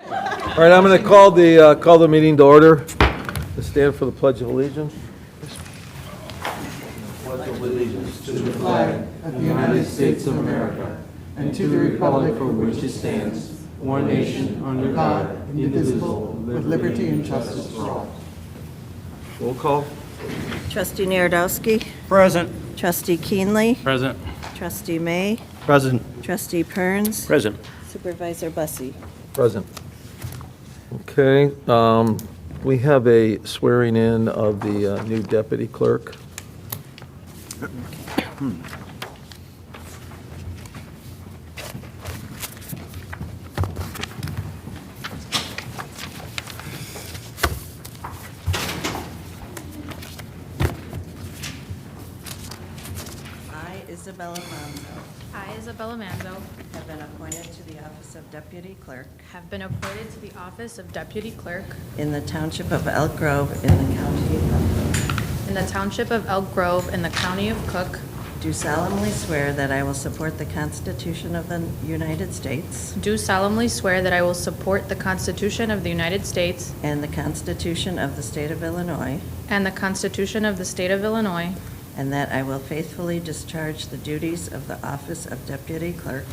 All right, I'm going to call the meeting to order. To stand for the Pledge of Allegiance. Pledge of allegiance to the flag of the United States of America and to the republic for which it stands, one nation, under God, indivisible, with liberty and justice for all. Roll call. Trustee Narodowski. Present. Trustee Keenley. Present. Trustee May. Present. Trustee Perns. Present. Supervisor Bussie. Present. Okay, we have a swearing in of the new deputy clerk. I, Isabella Manzo, I, Isabella Manzo, have been appointed to the office of deputy clerk have been appointed to the office of Deputy Clerk in the Township of Elk Grove in the County of Cook. in the Township of Elk Grove in the County of Cook. Do solemnly swear that I will support the Constitution of the United States Do solemnly swear that I will support the Constitution of the United States and the Constitution of the State of Illinois, and the Constitution of the State of Illinois, and that I will faithfully discharge the duties of the office of deputy clerk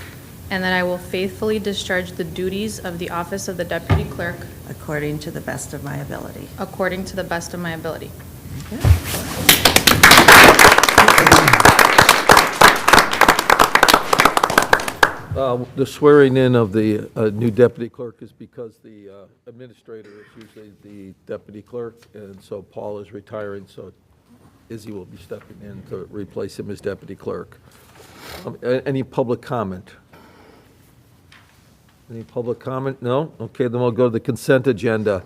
and that I will faithfully discharge the duties of the office of the Deputy Clerk according to the best of my ability. according to the best of my ability. The swearing in of the new deputy clerk is because the administrator is usually the deputy clerk, and so Paul is retiring, so Izzy will be stepping in to replace him as deputy clerk. Any public comment? Any public comment? No? Okay, then we'll go to the consent agenda.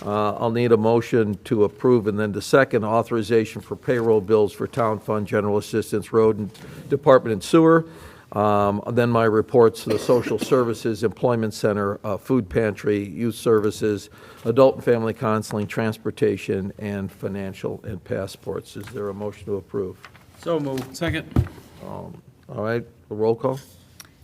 I'll need a motion to approve and then to second authorization for payroll bills for town fund, general assistance, road and department and sewer. Then my reports to the social services, employment center, food pantry, youth services, adult and family counseling, transportation, and financial and passports. Is there a motion to approve? So moved. Second. All right, a roll call?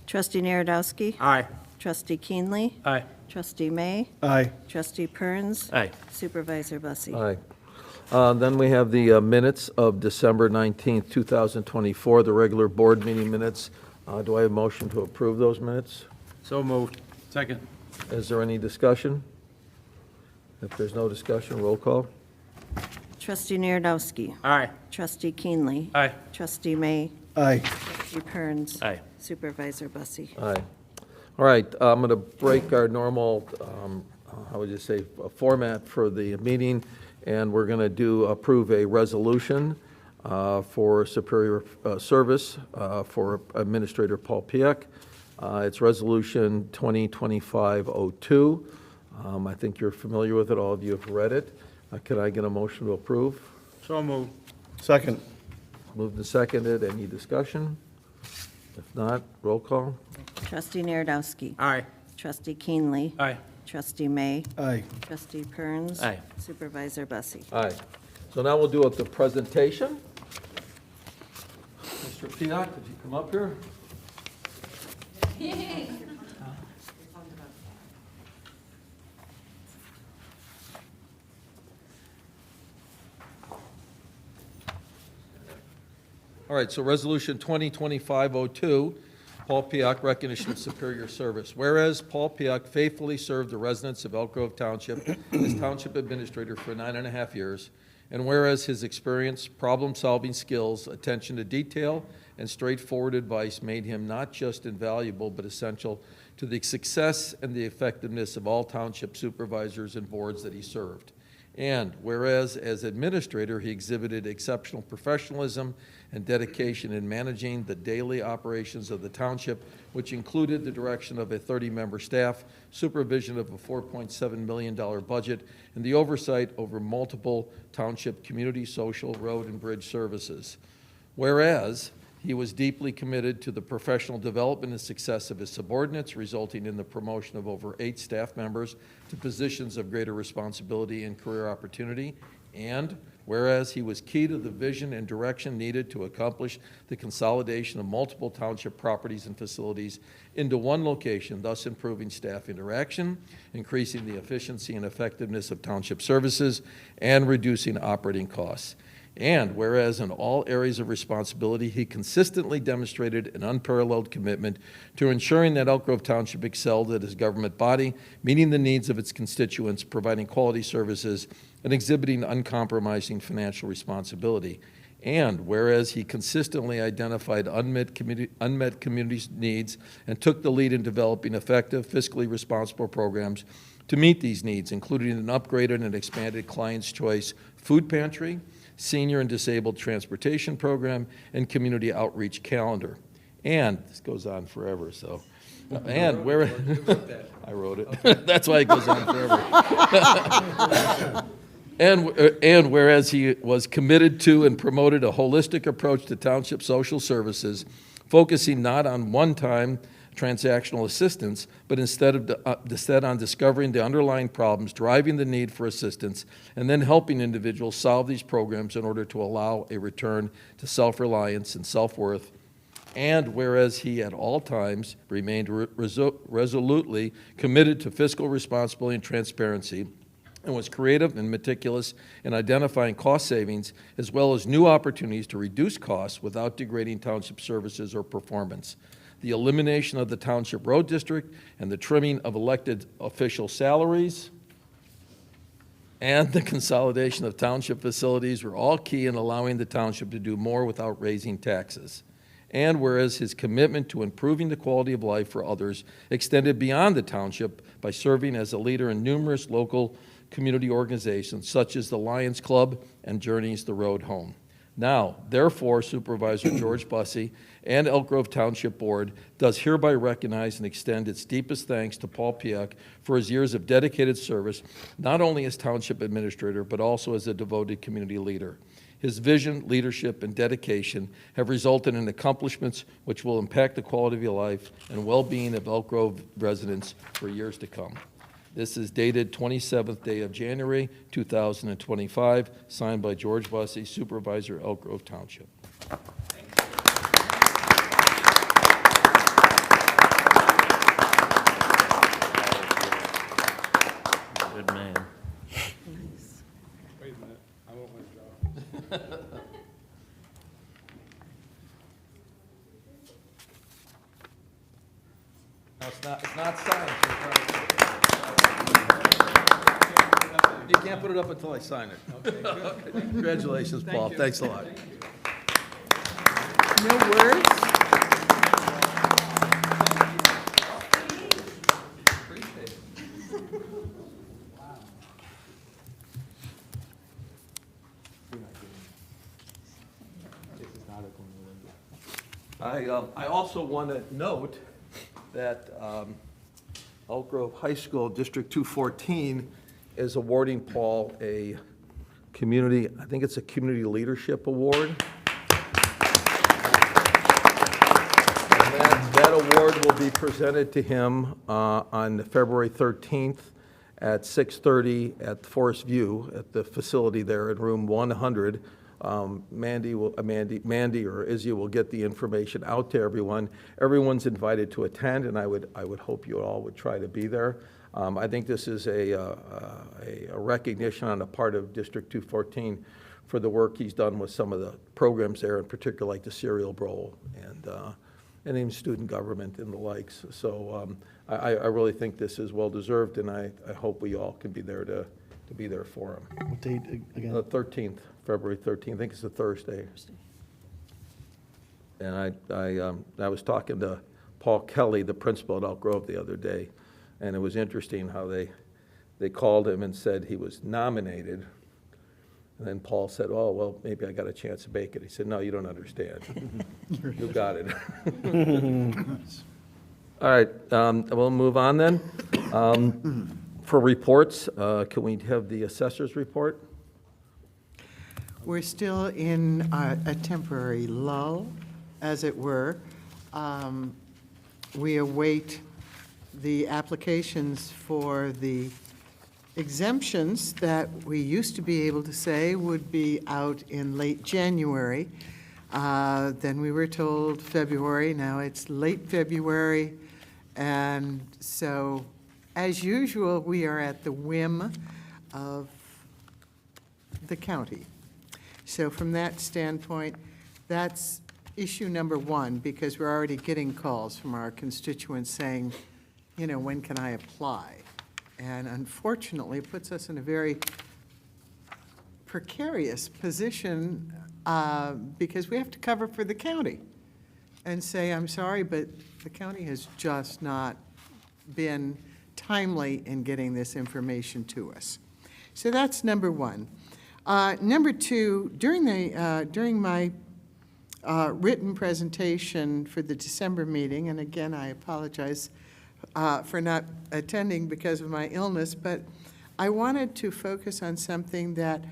Trustee Narodowski. Aye. Trustee Keenley. Aye. Trustee May. Aye. Trustee Perns. Aye. Supervisor Bussie. Aye. Then we have the minutes of December 19th, 2024, the regular board meeting minutes. Do I have a motion to approve those minutes? So moved. Second. Is there any discussion? If there's no discussion, roll call. Trustee Narodowski. Aye. Trustee Keenley. Aye. Trustee May. Aye. Trustee Perns. Aye. Supervisor Bussie. Aye. All right, I'm going to break our normal, how would you say, format for the meeting, and we're going to approve a resolution for superior service for Administrator Paul Pioch. It's Resolution 2025-02. I think you're familiar with it. All of you have read it. Can I get a motion to approve? So moved. Second. Moved and seconded. Any discussion? If not, roll call. Trustee Narodowski. Aye. Trustee Keenley. Aye. Trustee May. Aye. Trustee Perns. Aye. Supervisor Bussie. Aye. So now we'll do the presentation. Mr. Pioch, could you come up here? All right, so Resolution 2025-02, Paul Pioch, recognition of superior service. Whereas Paul Pioch faithfully served the residents of Elk Grove Township as Township Administrator for 9.5 years, and whereas his experience, problem-solving skills, attention to detail, and straightforward advice made him not just invaluable but essential to the success and the effectiveness of all township supervisors and boards that he served. And whereas as administrator, he exhibited exceptional professionalism and dedication in managing the daily operations of the township, which included the direction of a 30-member staff, supervision of a $4.7 million budget, and the oversight over multiple township community, social, road, and bridge services. Whereas he was deeply committed to the professional development and success of his subordinates, resulting in the promotion of over 8 staff members to positions of greater responsibility and career opportunity. And whereas he was key to the vision and direction needed to accomplish the consolidation of multiple township properties and facilities into one location, thus improving staff interaction, increasing the efficiency and effectiveness of township services, and reducing operating costs. And whereas in all areas of responsibility, he consistently demonstrated an unparalleled commitment to ensuring that Elk Grove Township excelled at his government body, meeting the needs of its constituents, providing quality services, and exhibiting uncompromising financial responsibility. And whereas he consistently identified unmet community needs and took the lead in developing effective, fiscally responsible programs to meet these needs, including an upgraded and expanded Client's Choice food pantry, senior and disabled transportation program, and community outreach calendar. And this goes on forever, so. And where I wrote it. Okay. That's why it goes on forever. And whereas he was committed to and promoted a holistic approach to township social services, focusing not on one-time transactional assistance, but instead on discovering the underlying problems driving the need for assistance, and then helping individuals solve these programs in order to allow a return to self-reliance and self-worth. And whereas he at all times remained resolutely committed to fiscal responsibility and transparency, and was creative and meticulous in identifying cost savings as well as new opportunities to reduce costs without degrading township services or performance. The elimination of the Township Road District and the trimming of elected official salaries and the consolidation of township facilities were all key in allowing the township to do more without raising taxes. And whereas his commitment to improving the quality of life for others extended beyond the township by serving as a leader in numerous local community organizations such as the Lions Club and Journeys the Road Home. Now, therefore, Supervisor George Bussey and Elk Grove Township Board does hereby recognize and extend its deepest thanks to Paul Pioch for his years of dedicated service, not only as Township Administrator, but also as a devoted community leader. His vision, leadership, and dedication have resulted in accomplishments which will impact the quality of your life and well-being of Elk Grove residents for years to come. This is dated 27th day of January, 2025, signed by George Bussey, Supervisor, Elk Grove Township. Good man. Nice. Wait a minute, I want my job. No, it's not signed. You can't put it up until I sign it. Okay. Congratulations, Paul. Thanks a lot. No words? I also want to note that Elk Grove High School District 214 is awarding Paul a community, I think it's a Community Leadership Award. And that award will be presented to him on February 13th at 6:30 at Forest View at the facility there in room 100. Mandy or Izzy will get the information out to everyone. Everyone's invited to attend, and I would hope you all would try to be there. I think this is a recognition on the part of District 214 for the work he's done with some of the programs there, in particular like the Cereal Bowl and even student government and the likes. So I really think this is well deserved, and I hope we all can be there to be there for him. What date again? The 13th, February 13th. I think it's a Thursday. And I was talking to Paul Kelly, the principal at Elk Grove, the other day, and it was interesting how they called him and said he was nominated. And then Paul said, "Oh, well, maybe I got a chance to make it." He said, "No, you don't understand. You got it." All right, we'll move on then. For reports, can we have the assessor's report? We're still in a temporary lull, as it were. We await the applications for the exemptions that we used to be able to say would be out in late January. Then we were told February, now it's late February. And so, as usual, we are at the whim of the county. So from that standpoint, that's issue number one, because we're already getting calls from our constituents saying, you know, when can I apply? And unfortunately, it puts us in a very precarious position because we have to cover for the county and say, I'm sorry, but the county has just not been timely in getting this information to us. So that's number one. Number two, during my written presentation for the December meeting, and again, I apologize for not attending because of my illness, but I wanted to focus on something that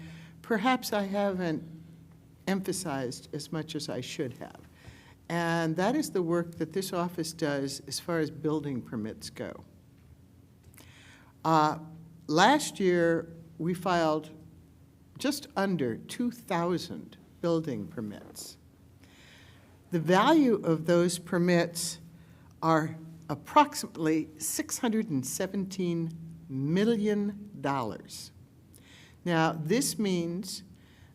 perhaps I haven't emphasized as much as I should have. And that is the work that this office does as far as building permits go. Last year, we filed just under 2,000 building permits. The value of those permits are approximately $617 million. Now, this means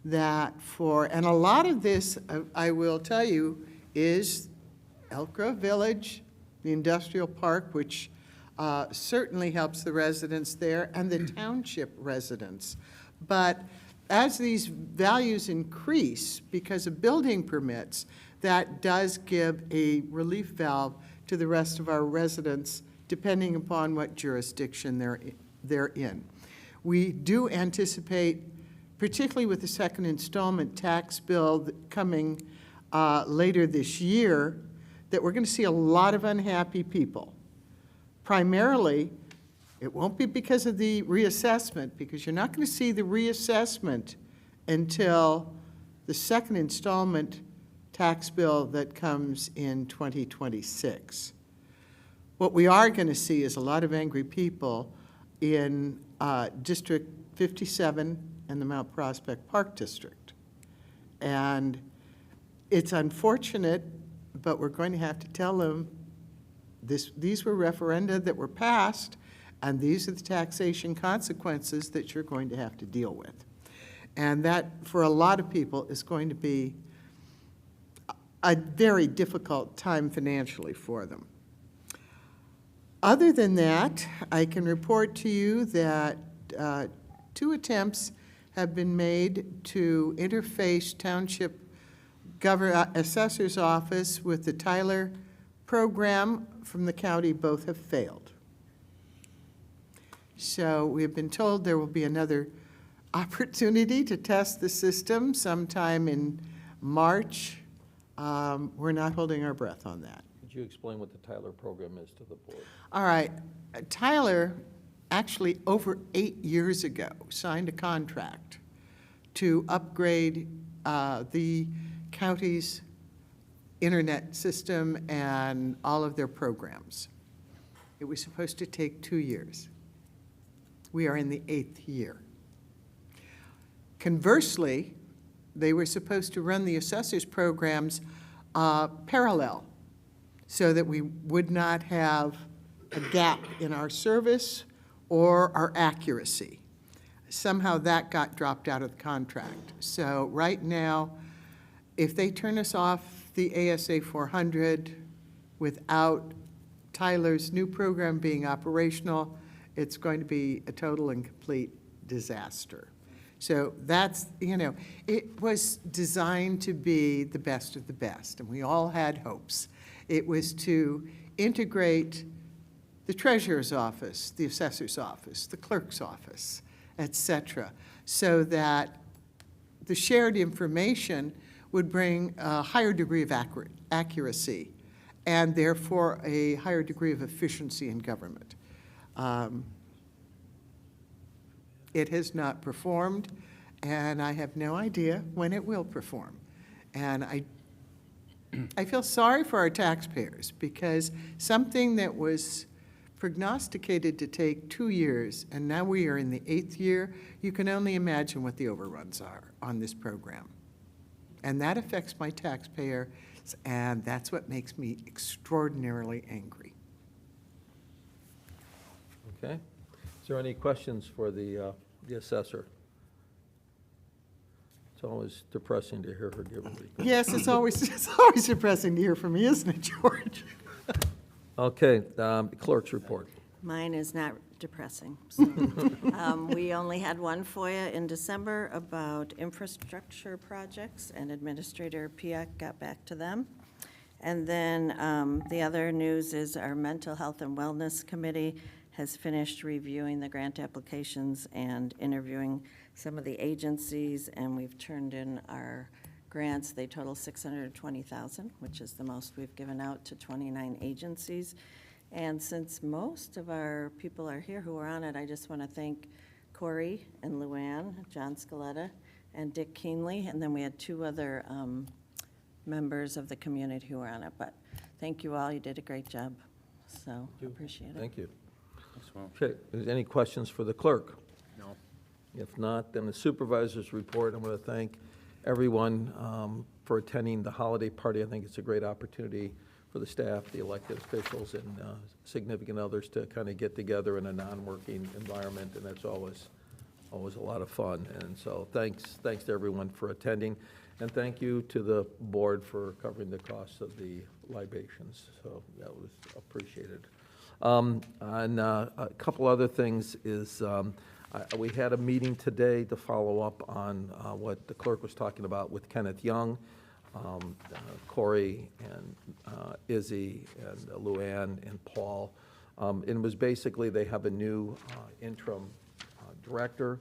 that and a lot of this, I will tell you, is Elk Grove Village, the industrial park, which certainly helps the residents there, and the township residents. But as these values increase because of building permits, that does give a relief valve to the rest of our residents, depending upon what jurisdiction they're in. We do anticipate, particularly with the second installment tax bill coming later this year, that we're going to see a lot of unhappy people. Primarily, it won't be because of the reassessment, because you're not going to see the reassessment until the second installment tax bill that comes in 2026. What we are going to see is a lot of angry people in District 57 and the Mount Prospect Park District. And it's unfortunate, but we're going to have to tell them these were referenda that were passed, and these are the taxation consequences that you're going to have to deal with. And that, for a lot of people, is going to be a very difficult time financially for them. Other than that, I can report to you that 2 attempts have been made to interface Township Assessor's Office with the Tyler program from the county. Both have failed. So we have been told there will be another opportunity to test the system sometime in March. We're not holding our breath on that. Could you explain what the Tyler program is to the board? All right. Tyler, actually over 8 years ago, signed a contract to upgrade the county's internet system and all of their programs. It was supposed to take 2 years. We are in the 8th year. Conversely, they were supposed to run the assessors programs parallel so that we would not have a gap in our service or our accuracy. Somehow that got dropped out of the contract. So right now, if they turn us off the ASA 400 without Tyler's new program being operational, it's going to be a total and complete disaster. So that's, you know, it was designed to be the best of the best, and we all had hopes. It was to integrate the treasurer's office, the assessor's office, the clerk's office, et cetera, so that the shared information would bring a higher degree of accuracy and therefore a higher degree of efficiency in government. It has not performed, and I have no idea when it will perform. And I feel sorry for our taxpayers, because something that was prognosticated to take 2 years, and now we are in the 8th year. You can only imagine what the overruns are on this program. And that affects my taxpayers, and that's what makes me extraordinarily angry. Okay. Is there any questions for the assessor? It's always depressing to hear her give a report. Yes, it's always depressing to hear from me, isn't it, George? Okay, clerk's report. Mine is not depressing. So, we only had one FOIA in December about infrastructure projects, and Administrator Pioch got back to them. And then the other news is our Mental Health and Wellness Committee has finished reviewing the grant applications and interviewing some of the agencies, and we've turned in our grants. They total $620,000, which is the most we've given out to 29 agencies. And since most of our people are here who are on it, I just want to thank Corey and Luann, John Scaletta, and Dick Keenley, and then we had 2 other members of the community who were on it. But thank you all, you did a great job, so appreciate it. Thank you. As well. Okay, is there any questions for the clerk? No. If not, then the supervisor's report. I want to thank everyone for attending the holiday party. I think it's a great opportunity for the staff, the elected officials, and significant others to kind of get together in a non-working environment, and that's always a lot of fun. And so thanks to everyone for attending, and thank you to the board for covering the costs of the libations. So that was appreciated. And a couple other things is we had a meeting today to follow up on what the clerk was talking about with Kenneth Young, Corey and Izzy and Luann and Paul. It was basically they have a new interim director,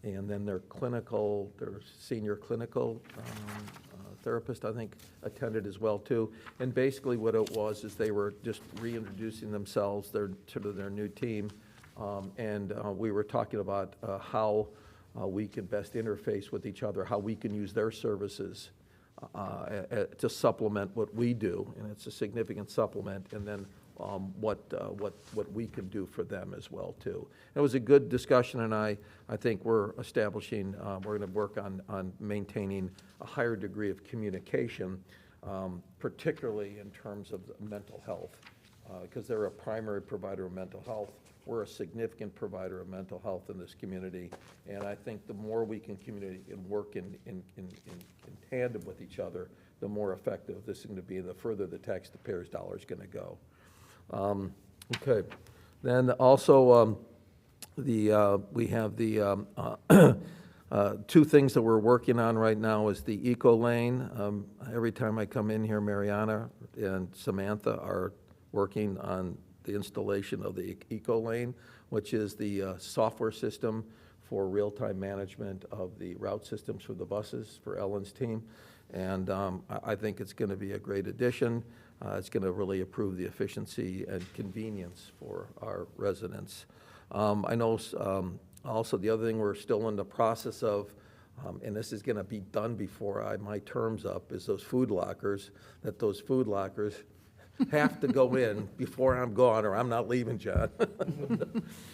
and then their senior clinical therapist, I think, attended as well too. And basically what it was is they were just reintroducing themselves, their new team, and we were talking about how we can best interface with each other, how we can use their services to supplement what we do, and it's a significant supplement, and then what we can do for them as well too. It was a good discussion, and I think we're establishing, we're going to work on maintaining a higher degree of communication, particularly in terms of mental health, because they're a primary provider of mental health. We're a significant provider of mental health in this community, and I think the more we can communicate and work in tandem with each other, the more effective this is going to be, the further the taxpayers' dollar is going to go. Okay. Then also, we have the 2 things that we're working on right now is the eco lane. Every time I come in here, Mariana and Samantha are working on the installation of the eco lane, which is the software system for real-time management of the route systems for the buses for Ellen's team. And I think it's going to be a great addition. It's going to really improve the efficiency and convenience for our residents. I know also the other thing we're still in the process of, and this is going to be done before my term's up, is those food lockers, those food lockers have to go in before I'm gone, or I'm not leaving, John.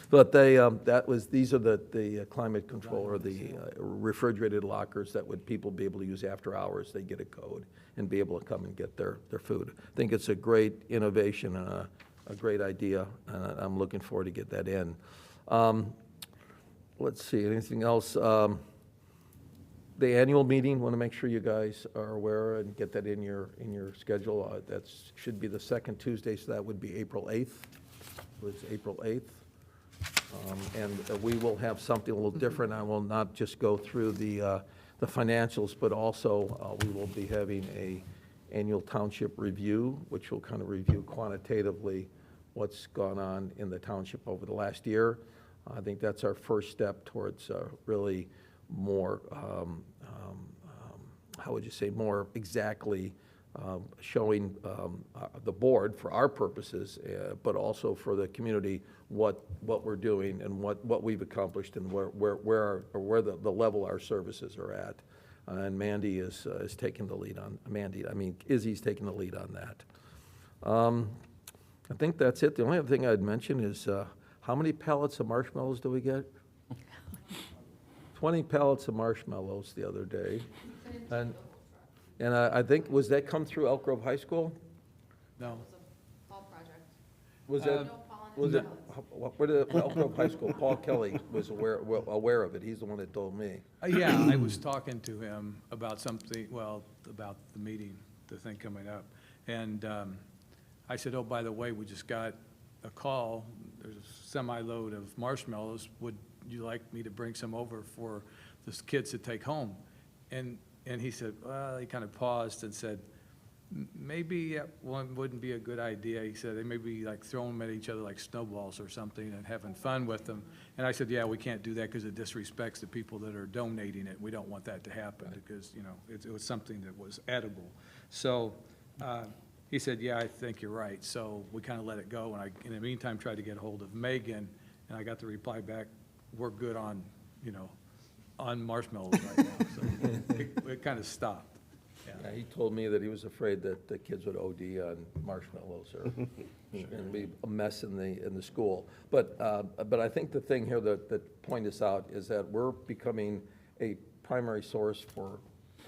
But these are the climate control, or the refrigerated lockers that would people be able to use after hours. They get a code and be able to come and get their food. I think it's a great innovation and a great idea, and I'm looking forward to get that in. Let's see, anything else? The annual meeting, want to make sure you guys are aware and get that in your schedule. That should be the second Tuesday, so that would be April 8th. It was April 8th. And we will have something a little different. I will not just go through the financials, but also we will be having a annual township review, which will kind of review quantitatively what's gone on in the township over the last year. I think that's our first step towards really more, how would you say, more exactly showing the board for our purposes, but also for the community what we're doing and what we've accomplished and where the level our services are at. And Mandy is taking the lead on Izzy's taking the lead on that. I think that's it. The only other thing I'd mention is, how many pallets of marshmallows do we get? 20 pallets of marshmallows the other day. And I think, was that come through Elk Grove High School? No. Was that, was it, where did Elk Grove High School? Paul Kelly was aware of it. He's the one that told me. Yeah, I was talking to him about something, well, about the meeting, the thing coming up. And I said, oh, by the way, we just got a call. There's a semi-load of marshmallows. Would you like me to bring some over for the kids to take home? And he said, well, he kind of paused and said, maybe one wouldn't be a good idea. He said they may be like throwing them at each other like snowballs or something and having fun with them. And I said, yeah, we can't do that because it disrespects the people that are donating it. We don't want that to happen because, you know, it was something that was edible. So he said, yeah, I think you're right. So we kind of let it go. And I, in the meantime, tried to get a hold of Megan, and I got the reply back, we're good on, you know, on marshmallows right now. So it kind of stopped. Yeah, he told me that he was afraid that the kids would OD on marshmallows and be a mess in the school. But I think the thing here that point us out is that we're becoming a primary source for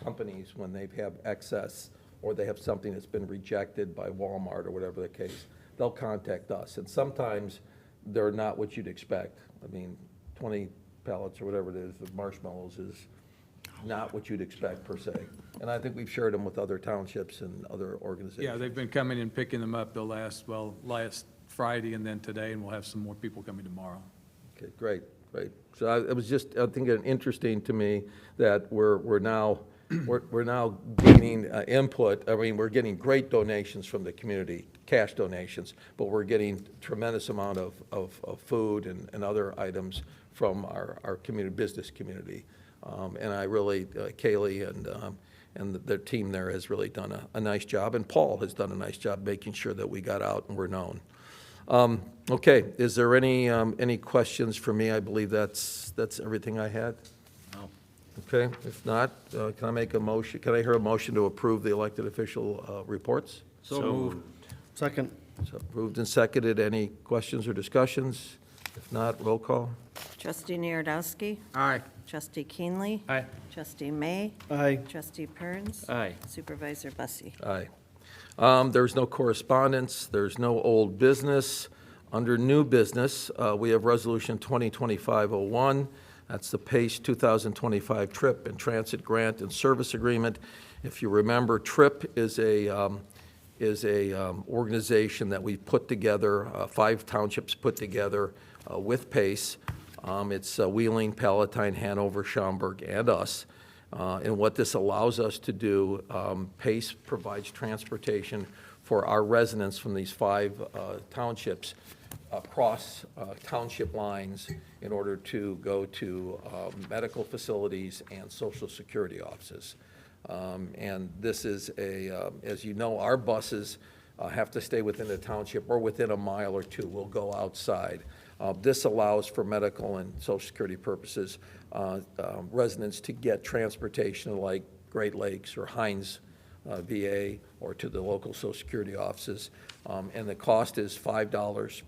companies when they have excess or they have something that's been rejected by Walmart or whatever the case. They'll contact us, and sometimes they're not what you'd expect. I mean, 20 pallets or whatever it is of marshmallows is not what you'd expect per se. And I think we've shared them with other townships and other organizations. Yeah, they've been coming and picking them up the last Friday and then today, and we'll have some more people coming tomorrow. Okay, great. So it was just, I think, interesting to me that we're now gaining input. I mean, we're getting great donations from the community, cash donations, but we're getting tremendous amount of food and other items from our community, business community. And I really, Kaylee and their team there has really done a nice job, and Paul has done a nice job making sure that we got out and we're known. Okay, is there any questions for me? I believe that's everything I had. No. Okay, if not, can I make a motion? Can I hear a motion to approve the elected official reports? So moved. Second. So moved and seconded. Any questions or discussions? If not, roll call. Trustee Narodowski. Aye. Trustee Keenley. Aye. Trustee May. Aye. Trustee Perns. Aye. Supervisor Bussie. Aye. There's no correspondence. There's no old business. Under new business, we have Resolution 2025-01. That's the PACE 2025 Trip and Transit Grant and Service Agreement. If you remember, TRIP is a organization that we put together, 5 townships put together with PACE. It's Wheeling, Palatine, Hanover, Schaumburg, and us. And what this allows us to do, PACE provides transportation for our residents from these 5 townships across township lines in order to go to medical facilities and Social Security offices. And this is as you know, our buses have to stay within the township or within a mile or 2. We'll go outside. This allows for medical and Social Security purposes residents to get transportation like Great Lakes or Hines VA or to the local Social Security offices. And the cost is $5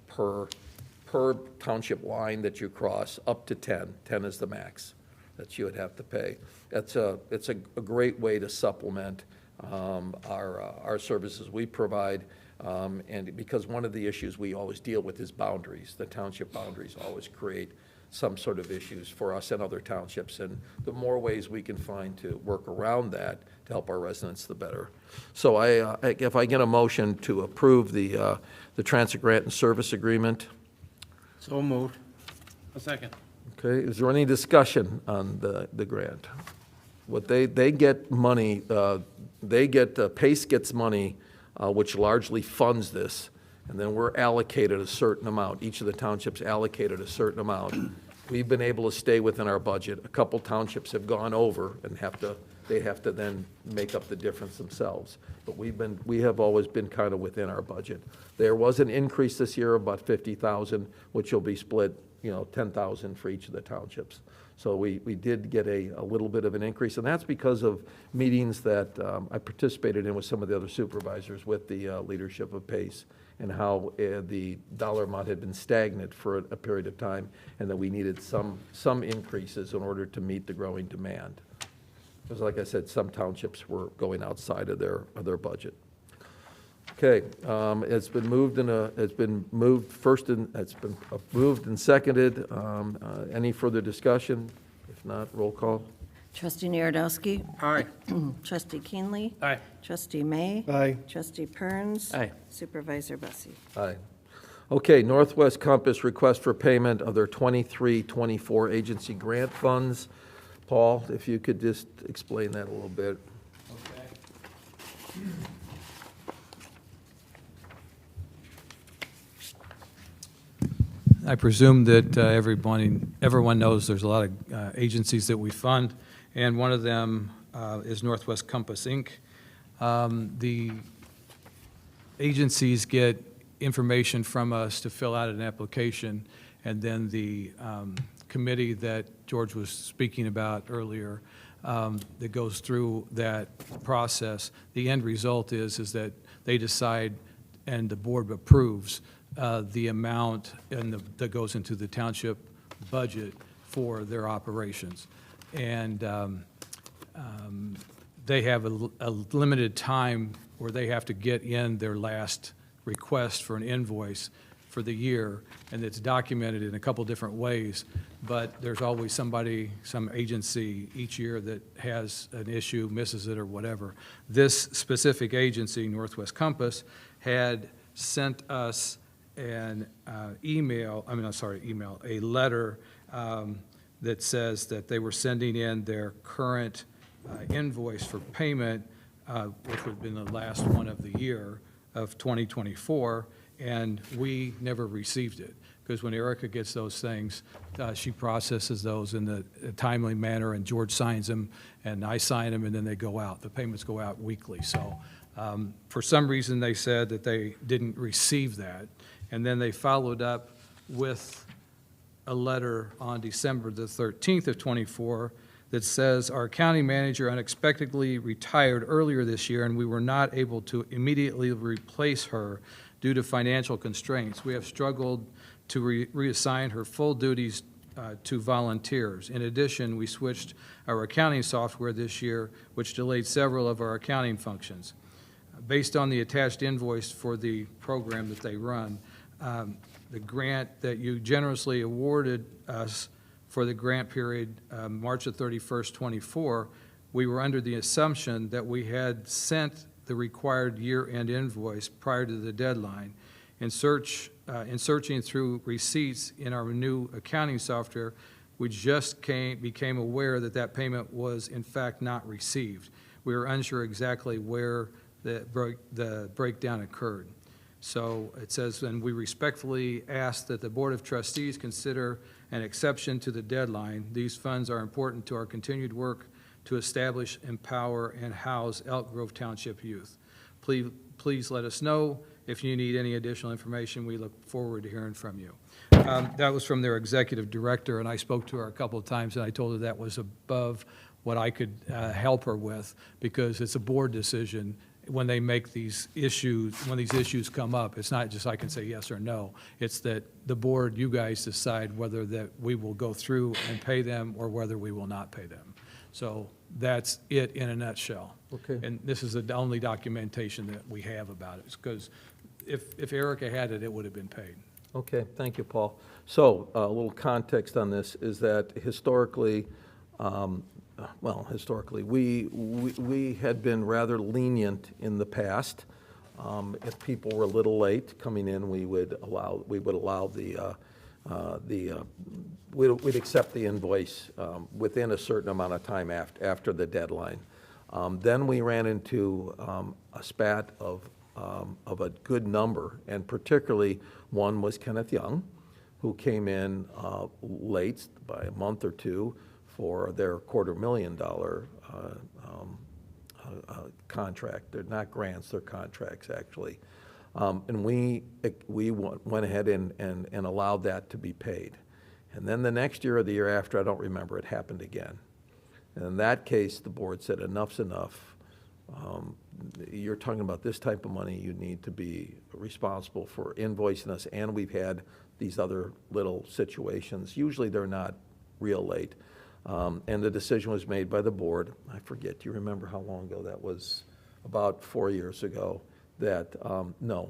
per township line that you cross, up to 10. 10 is the max that you would have to pay. It's a great way to supplement our services we provide. And because one of the issues we always deal with is boundaries. The township boundaries always create some sort of issues for us and other townships. And the more ways we can find to work around that to help our residents, the better. So if I get a motion to approve the Transit Grant and Service Agreement. So moved. A second. Okay, is there any discussion on the grant? What they get money, PACE gets money, which largely funds this, and then we're allocated a certain amount. Each of the townships allocated a certain amount. We've been able to stay within our budget. A couple townships have gone over and they have to then make up the difference themselves. But we have always been kind of within our budget. There was an increase this year of about $50,000, which will be split, $10,000 for each of the townships. So we did get a little bit of an increase, and that's because of meetings that I participated in with some of the other supervisors with the leadership of PACE. and how the dollar amount had been stagnant for a period of time, and that we needed some increases in order to meet the growing demand. Because like I said, some townships were going outside of their budget. Okay, it's been moved and seconded. Any further discussion? If not, roll call. Trustee Narodowski. Aye. Trustee Keenley. Aye. Trustee May. Aye. Trustee Perns. Aye. Supervisor Bussie. Aye. Okay, Northwest Compass request for payment of their 23-24 agency grant funds. Paul, if you could just explain that a little bit. I presume that everyone knows there's a lot of agencies that we fund, and one of them is Northwest Compass, Inc. The agencies get information from us to fill out an application, and then the committee that George was speaking about earlier that goes through that process, the end result is that they decide and the board approves the amount that goes into the township budget for their operations. And they have a limited time where they have to get in their last request for an invoice for the year, and it's documented in a couple different ways, but there's always some agency each year that has an issue, misses it or whatever. This specific agency, Northwest Compass, had sent us a letter that says that they were sending in their current invoice for payment, which would have been the last one of the year of 2024, and we never received it. Because when Erica gets those things, she processes those in a timely manner, and George signs them, and I sign them, and then they go out. The payments go out weekly. So for some reason, they said that they didn't receive that. And then they followed up with a letter on December the 13th of 24 that says, our county manager unexpectedly retired earlier this year, and we were not able to immediately replace her due to financial constraints. We have struggled to reassign her full duties to volunteers. In addition, we switched our accounting software this year, which delayed several of our accounting functions. Based on the attached invoice for the program that they run, the grant that you generously awarded us for the grant period, March the 31st, 24, we were under the assumption that we had sent the required year-end invoice prior to the deadline. In searching through receipts in our new accounting software, we just became aware that that payment was in fact not received. We were unsure exactly where the breakdown occurred. So it says, and we respectfully ask that the Board of Trustees consider an exception to the deadline. These funds are important to our continued work to establish, empower, and house Elk Grove Township youth. Please let us know if you need any additional information. We look forward to hearing from you. That was from their executive director, and I spoke to her a couple of times, and I told her that was above what I could help her with, because it's a board decision. When they make these issues, when these issues come up, it's not just I can say yes or no. It's that the board, you guys decide whether that we will go through and pay them or whether we will not pay them. So that's it in a nutshell. Okay. And this is the only documentation that we have about it, because if Erica had it, it would have been paid. Okay, thank you, Paul. So a little context on this is that historically, we had been rather lenient in the past. If people were a little late coming in, we'd accept the invoice within a certain amount of time after the deadline. Then we ran into a spat of a good number, and particularly one was Kenneth Young, who came in late by a month or two for their $250,000 contract. They're not grants, they're contracts, actually. And we went ahead and allowed that to be paid. And then the next year or the year after, I don't remember, it happened again. And in that case, the board said, enough's enough. you're talking about this type of money, you need to be responsible for invoicing us, and we've had these other little situations. Usually they're not real late. And the decision was made by the board. I forget, do you remember how long ago that was? About 4 years ago, that, no,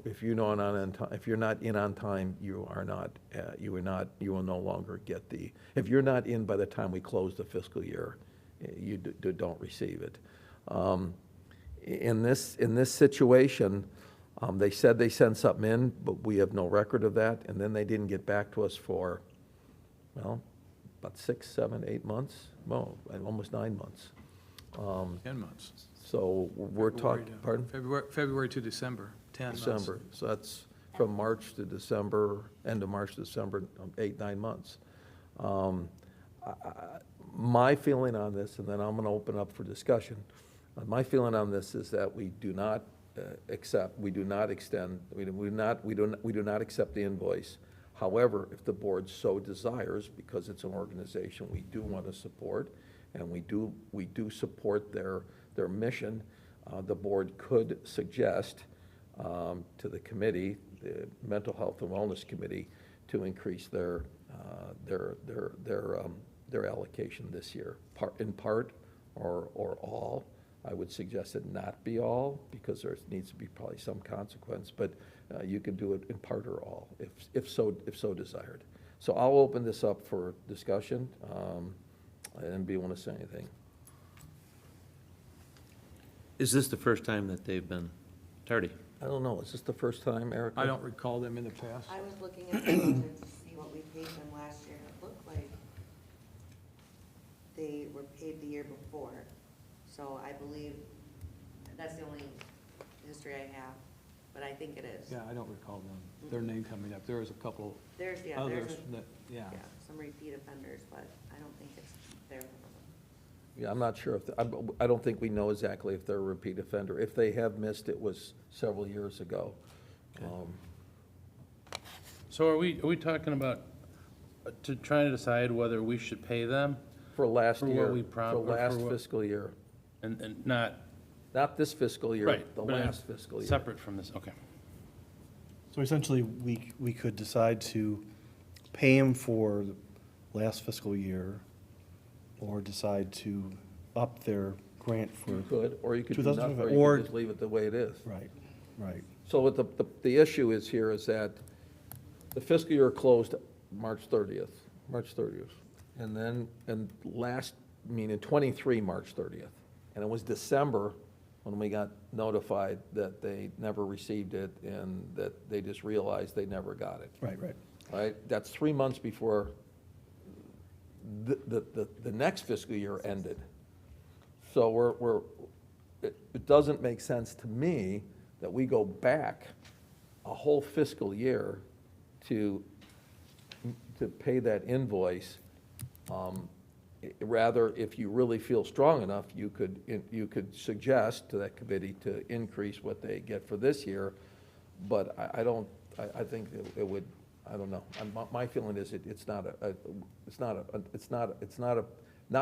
if you're not in on time, you will no longer get if you're not in by the time we close the fiscal year, you don't receive it. In this situation, they said they sent something in, but we have no record of that, and then they didn't get back to us for, well, about 6, 7, 8 months, well, almost 9 months. 10 months. So we're talking, pardon? February to December, 10 months. December, so that's from March to December, end of March to December, 8, 9 months. My feeling on this, and then I'm going to open up for discussion, my feeling on this is that we do not accept, we do not extend, we do not accept the invoice. However, if the board so desires, because it's an organization we do want to support, and we do support their mission, the board could suggest to the committee, the Mental Health and Wellness Committee, to increase their allocation this year, in part or all. I would suggest it not be all, because there needs to be probably some consequence, but you can do it in part or all, if so desired. So I'll open this up for discussion. Anybody want to say anything? Is this the first time that they've been tardy? I don't know. Is this the first time, Erica? I don't recall them in the past. I was looking at the budget to see what we paid them last year, and it looked like they were paid the year before. So I believe, that's the only history I have, but I think it is. Yeah, I don't recall them, their name coming up. There was a couple There's, yeah, others there's, that, yeah. some repeat offenders, but I don't think it's their. Yeah, I'm not sure if, I don't think we know exactly if they're a repeat offender. If they have missed, it was several years ago. So are we talking about, to try to decide whether we should pay them For last For what year, we for last fiscal year. and not Not this fiscal year, Right, the but last fiscal year. separate from this? Okay. So essentially, we could decide to pay them for the last fiscal year, or decide to up their grant for. You could, or you could do nothing, 2025, or you or- could just leave it the way it is. Right, right. So what the issue is here is that the fiscal year closed March 30th, and then, in 23, March 30th. And it was December when we got notified that they never received it and that they just realized they never got it. Right, right. Right? That's 3 months before the next fiscal year ended. So it doesn't make sense to me that we go back a whole fiscal year to pay that invoice. Rather, if you really feel strong enough, you could suggest to that committee to increase what they get for this year. But I think it would, I don't know. My feeling is it's not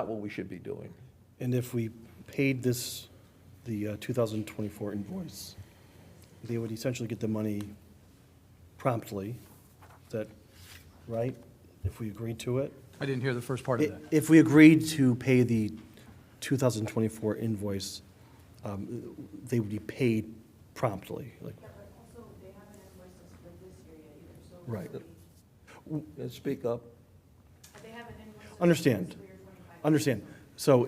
what we should be doing. And if we paid the 2024 invoice, they would essentially get the money promptly. Is that right? If we agreed to it? I didn't hear the first part of that. If we agreed to pay the 2024 invoice, they would be paid promptly, like. Yeah, but also, they haven't invoiced us for this year yet either, so. Right. Speak up. They haven't invoiced us. for Understand. fiscal year 25. Understand. So,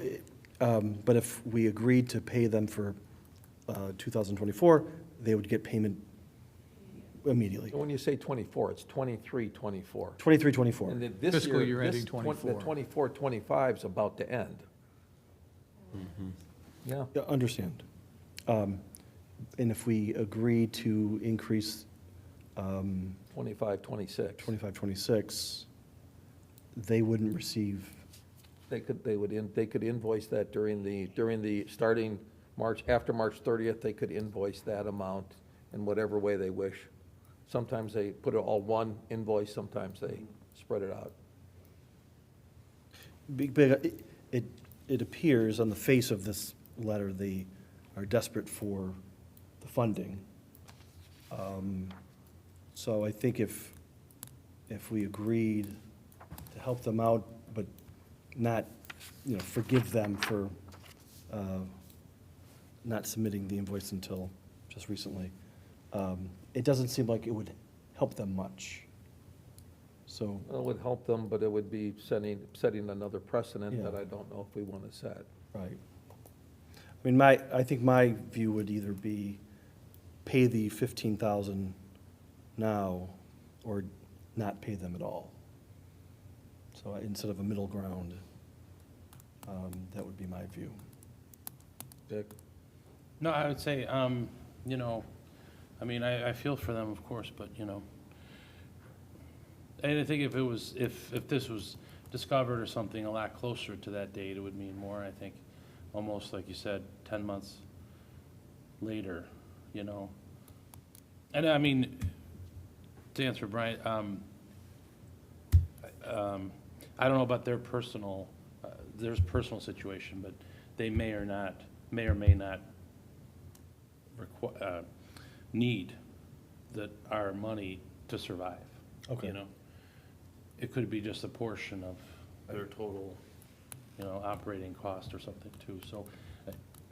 but if we agreed to pay them for 2024, they would get payment immediately. When you say 24, it's 23, 24. 23, 24. And then this Fiscal year this ending 24. The 24, 25 is about to end. Yeah. Yeah, understand. And if we agree to increase 25, 26. 25, 26, they wouldn't receive, They could invoice that during the starting March, after March 30th, they could invoice that amount in whatever way they wish. Sometimes they put it all one invoice, sometimes they spread it out. but it appears on the face of this letter, are desperate for the funding. So I think if we agreed to help them out, but not, forgive them for not submitting the invoice until just recently, it doesn't seem like it would help them much. So, It would help them, but it would be setting another precedent Yeah. that I don't know if we want to set. right. I mean, I think my view would either be pay the 15,000 now or not pay them at all. So instead of a middle ground, that would be my view. Dick? No, I would say, I feel for them, of course, but, and I think if this was discovered or something a lot closer to that date, it would mean more, I think, almost like you said, 10 months later, And I mean, to answer Brian, I don't know about their personal situation, but they may or may not need our money to survive. Okay. It could be just a portion of their total, operating cost or something too. So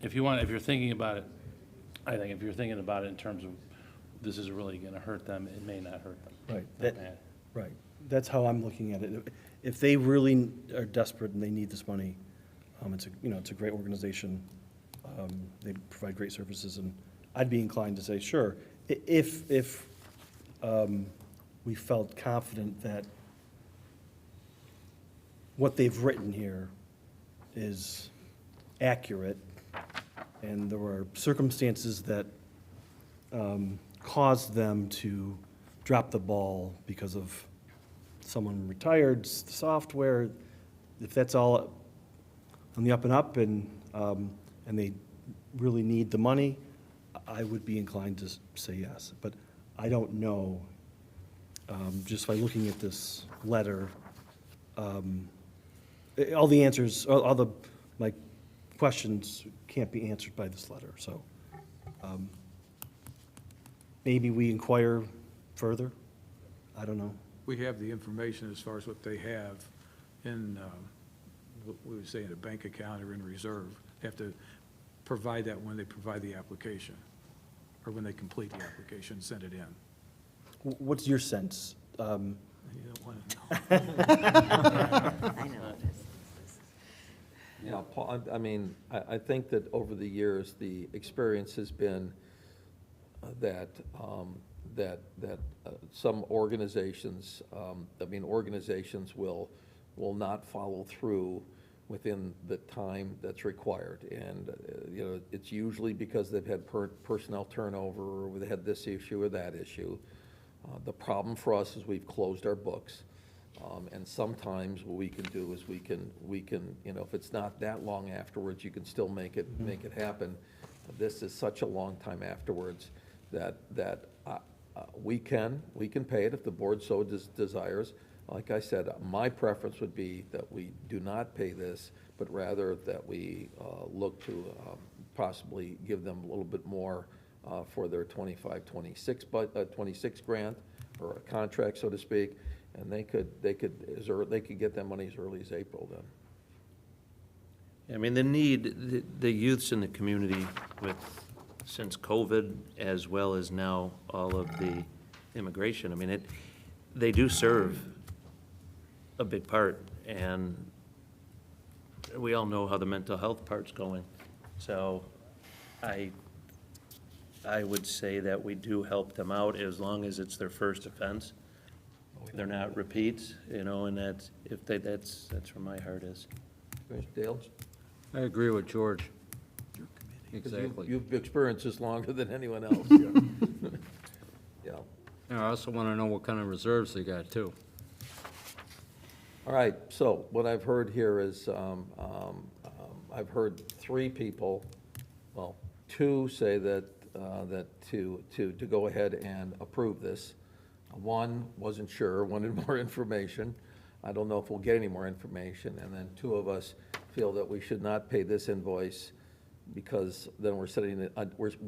if you're thinking about it, I think if you're thinking about it in terms of this is really gonna hurt them, it may not hurt them. Right. Not bad. Right. That's how I'm looking at it. If they really are desperate and they need this money, it's a great organization. They provide great services, and I'd be inclined to say, sure, if we felt confident that what they've written here is accurate, and there were circumstances that caused them to drop the ball because of someone retired, the software, if that's all on the up and up, and they really need the money, I would be inclined to say yes. But I don't know, just by looking at this letter, all the answers, my questions can't be answered by this letter, so maybe we inquire further. I don't know. We have the information as far as what they have in, what we would say in a bank account or in reserve. They have to provide that when they provide the application, or when they complete the application and send it in. What's your sense? You don't want to know. I know it is. Yeah, Paul, I think that over the years, the experience has been that some organizations, organizations will not follow through within the time that's required. And, it's usually because they've had personnel turnover, or they had this issue or that issue. The problem for us is we've closed our books. And sometimes what we can do is we can, if it's not that long afterwards, you can still make it happen. This is such a long time afterwards that we can pay it if the board so desires. Like I said, my preference would be that we do not pay this, but rather that we look to possibly give them a little bit more for their 26 grant, or a contract, so to speak, and they could get that money as early as April then. The need, the youths in the community since COVID, as well as now all of the immigration, they do serve a big part, and we all know how the mental health part's going. So I would say that we do help them out as long as it's their first offense. They're not repeats, and that's where my heart is. Dale? I agree with George. 'Cause Exactly. You've experienced this longer than anyone else. Yeah. I also want to know what kind of reserves they got, too. All right, so what I've heard here is, I've heard three people, well, two say that to go ahead and approve this. One wasn't sure, wanted more information. I don't know if we'll get any more information. And then two of us feel that we should not pay this invoice because then we're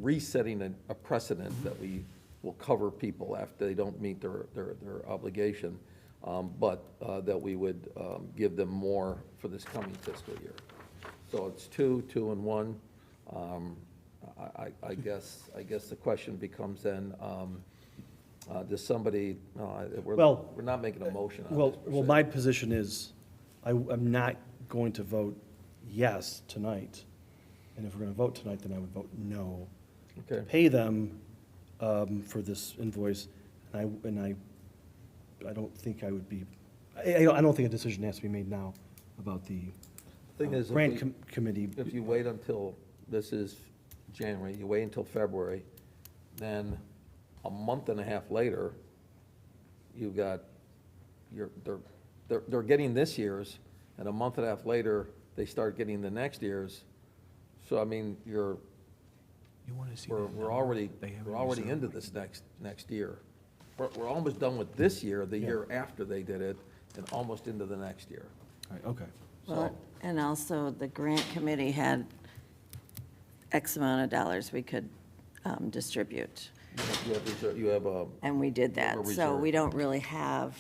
resetting a precedent that we will cover people after they don't meet their obligation, but that we would give them more for this coming fiscal year. So it's 2, 2, and 1. I guess the question becomes then, does somebody, Well, we're not making a motion on Well, this. per well, se. my position is, I'm not going to vote yes tonight. And if we're gonna vote tonight, then I would vote no. To Okay. pay them for this invoice, and I don't think I would be, I don't think a decision has to be made now about the Thing is, if grant we- committee. If you wait until, this is January, you wait until February, then a month and a half later, you've got, they're getting this year's, and a month and a half later, they start getting the next year's. So, I mean, we're already into this next year. We're almost done with this year, the year after they did it, and almost into the next year. All right, okay. Well, and also, the grant committee had X amount of dollars we could distribute, You have a, and we did that. A So we reserve. don't really have,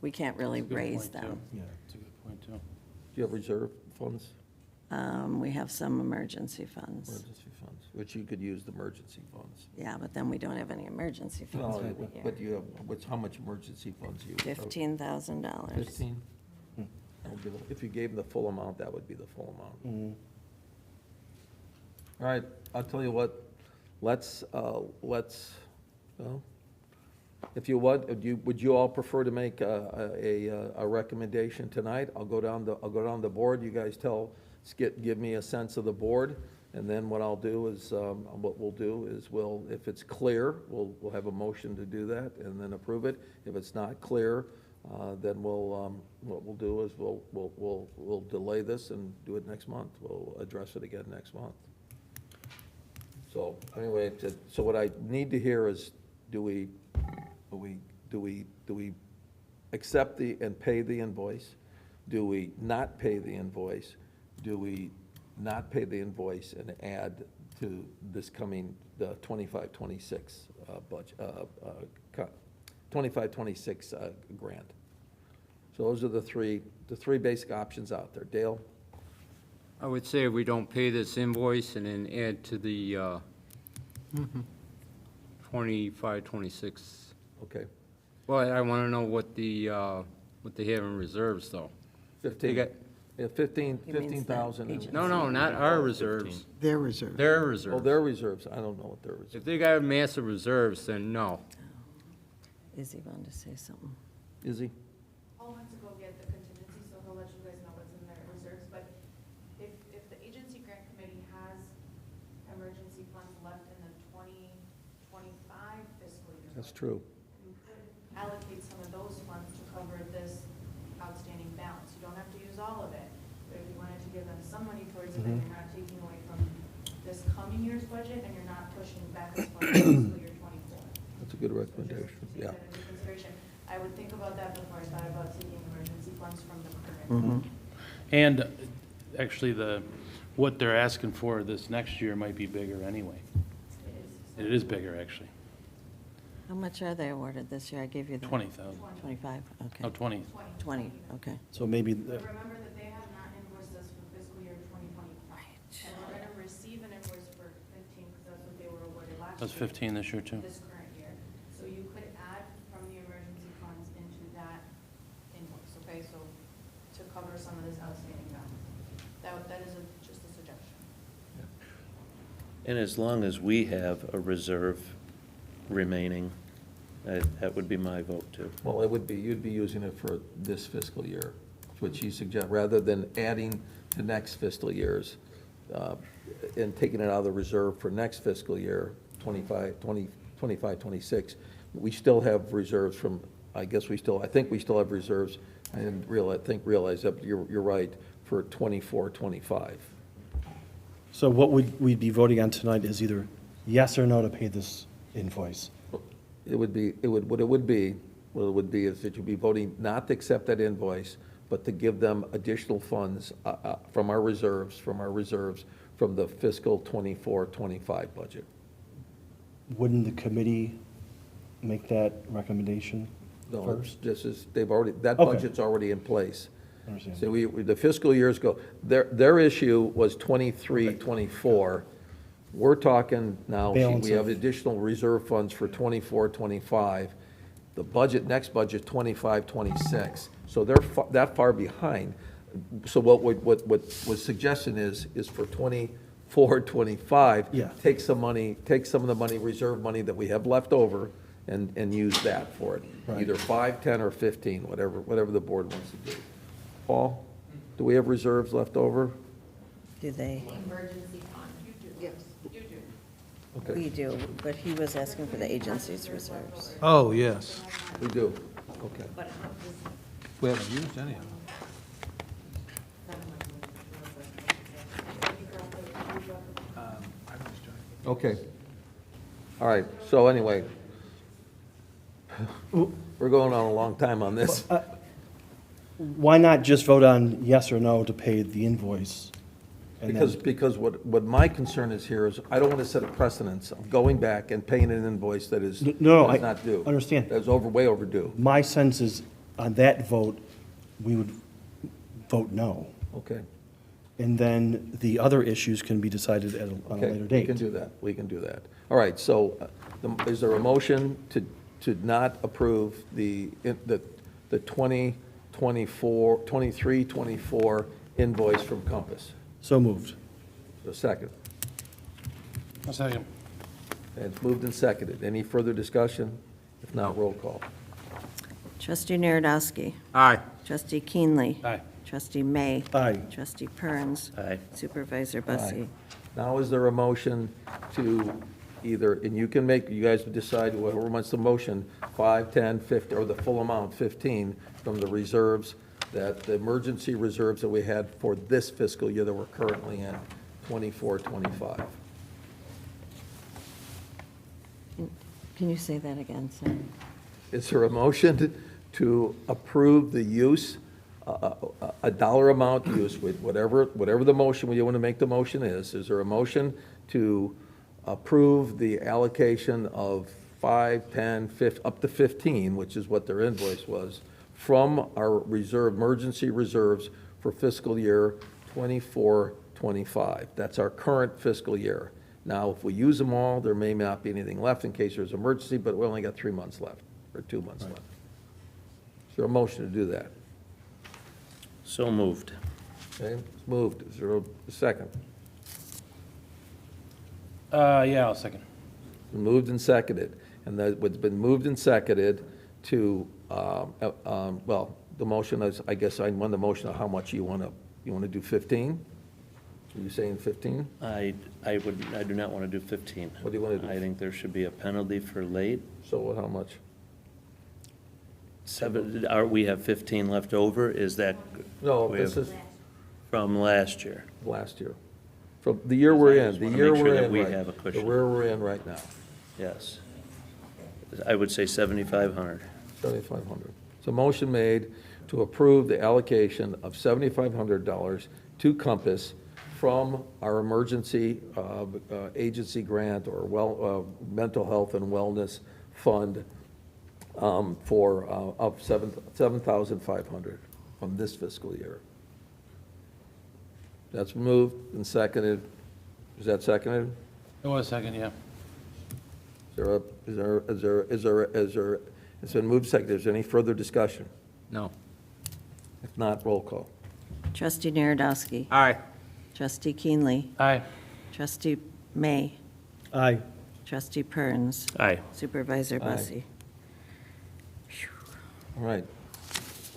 we can't really That's a good raise point, too. them. Yeah. That's a good point, too. do you have reserve funds? We have some emergency funds. Emergency funds, which you could use the emergency funds. Yeah, but then we don't have any emergency funds No, for the but year. you have, how much emergency funds you? $15,000. 15? That would be the- If you gave them the full amount, that would be the full amount. All right, I'll tell you what, let's, well, if you would, would you all prefer to make a recommendation tonight? I'll go down the board, you guys give me a sense of the board, and then what I'll do is, what we'll do is if it's clear, we'll have a motion to do that and then approve it. If it's not clear, then what we'll do is we'll delay this and do it next month. We'll address it again next month. So, anyway, so what I need to hear is, do we accept and pay the invoice? Do we not pay the invoice? Do we not pay the invoice and add to this coming, the 25-26 budget, 25-26 grant? So those are the three basic options out there. Dale? I would say we don't pay this invoice and then add to the 25, 26. Okay. Well, I want to know what they have in reserves, though. 15. got- Yeah, You mean 15,000. agent. No, no, not our reserves, Their reserve. their Oh, reserves. their reserves, I don't know what their reserves. If they got massive reserves, then no. Izzy wanted to say something. Is he? Paul went to go get the contingency, so he'll let you guys know what's in their reserves, but if the agency grant committee has emergency funds left in the 2025 fiscal year. That's true. You could allocate some of those funds to cover this outstanding balance. You don't have to use all of it, but if you wanted to give them some money towards it, then you're not taking away from this coming year's budget, and you're not pushing back as far as fiscal year 24. That's a good So recommendation, just take yeah. that into consideration. I would think about that before I thought about taking emergency funds from the current. And actually, what they're asking for this next year might be bigger anyway. It is bigger, actually, How much are they awarded this year? I gave you the. 20,000. 25, okay. Oh, 20. 20, okay. So maybe, But remember that they have not invoiced us for fiscal year 2025. And we're gonna receive an invoice for 15, because that's what they were awarded last year. That's 15 this year, too. This current year. So you could add from the emergency funds into that invoice, okay? So to cover some of this outstanding balance. That is just a suggestion. And as long as we have a reserve remaining, that would be my vote too. Well, it would be, you'd be using it for this fiscal year, which you suggest, rather than adding to next fiscal years, and taking it out of the reserve for next fiscal year, 25, 26. We still have reserves from, I think we still have reserves, I didn't realize that, but you're right, for 24, 25. so what we'd be voting on tonight is either yes or no to pay this invoice. What it would be is that you'd be voting not to accept that invoice, but to give them additional funds from our reserves from the fiscal 24-25 budget. Wouldn't the committee make that recommendation No, first? this is, they've already, that Okay. budget's already in place. I understand. So the fiscal years go, their issue was 23-24. We're talking now, Balance we have of- additional reserve funds for 24-25. The budget, next budget, 25-26. So they're that far behind. So what was suggestion is for 24-25. Yeah. Take some of the money, reserve money that we have left over and use that for it. Right. Either 5, 10, or 15, whatever the board wants to do. Paul, do we have reserves left over? Do they? Emergency fund. You do. Yes. You do. Okay, We do, but he was asking for the agency's reserves. Oh, yes. we do. Okay. But how does, We haven't used any of them. Okay. All right, so anyway, we're going on a long time on this. Why not just vote on yes or no to pay the invoice? And then- Because what my concern is here is, I don't want to set a precedence of going back and paying an invoice that is No, that's I not due. understand. That's way overdue. My sense is, on that vote, we would vote no. Okay. And then the other issues can be decided on a Okay, later we date. can do that, we can do that. All right, so is there a motion to not approve the 23-24 invoice from Compass? So moved. A second. A second. And it's moved and seconded. Any further discussion? If not, roll call. Trustee Narodowski. Aye. Trustee Keenley. Aye. Trustee May. Aye. Trustee Perns. Aye. Supervisor Bussie. Now, is there a motion to either, and you can make, you guys decide whoever wants the motion, 5, 10, 50, or the full amount, 15, from the reserves, that the emergency reserves that we had for this fiscal year that we're currently in, 24-25. Can you say that again, sir? Is there a motion to approve the use, a dollar amount use, with whatever the motion, you want to make the motion is there a motion to approve the allocation of 5, 10, 15, up to 15, which is what their invoice was, from our reserve, emergency reserves for fiscal year 24-25? That's our current fiscal year. Now, if we use them all, there may not be anything left in case there's an emergency, but we only got 3 months left, or 2 months left. Is there a motion to do that? So moved. Okay, it's moved. Is there a second? Yeah, I'll second. Moved and seconded. And that, what's been moved and seconded to, well, the motion is, I guess I want the motion of how much you want to do 15? Are you saying 15? I do not want to do 15. What do you want to do? I think there should be a penalty for late. So how much? We have 15 left over, is that? No, we this have- is From last year. last year. From the year we're in, just the wanna year make sure we're that in, we right. have a The cushion. year we're in right now, Yes. I would say 7,500. 7,500. So motion made to approve the allocation of $7,500 to Compass from our emergency agency grant or mental health and wellness fund for, of 7,500 from this fiscal year. That's moved and seconded. Is that seconded? It was second, yeah. It's been moved and seconded. Is there any further discussion? No. If not, roll call. Trustee Narodowski. Aye. Trustee Keenley. Aye. Trustee May. Aye. Trustee Perns. Aye. Supervisor Aye. Bussie. All right.